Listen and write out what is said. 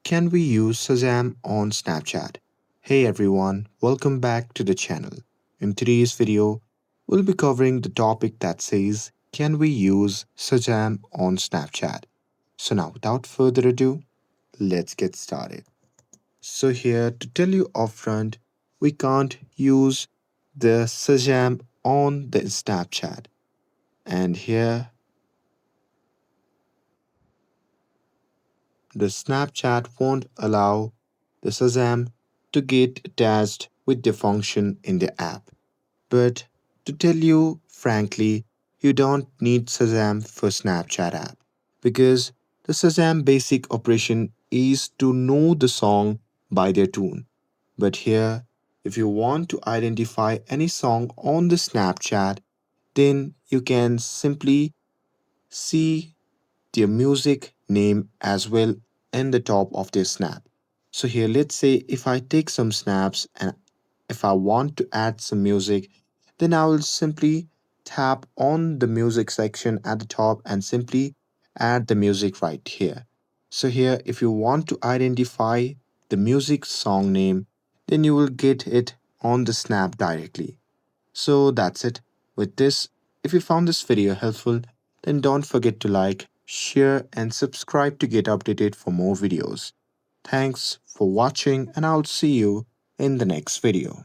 Can we use Shazam on Snapchat? Hey everyone, welcome back to the channel. In today's video, we'll be covering the topic that says, can we use Shazam on Snapchat? So now, without further ado, let's get started. So here, to tell you upfront, we can't use the Shazam on the Snapchat. And here, the Snapchat won't allow the Shazam to get attached with the function in the app. But to tell you frankly, you don't need Shazam for Snapchat app because the Shazam basic operation is to know the song by their tune. But here, if you want to identify any song on the Snapchat, then you can simply see their music name as well in the top of their snap. So here, let's say if I take some snaps and if I want to add some music, then I will simply tap on the music section at the top and simply add the music right here. So here, if you want to identify the music song name, then you will get it on the snap directly. So that's it. With this, if you found this video helpful, then don't forget to like, share, and subscribe to get updated for more videos. Thanks for watching, and I'll see you in the next video.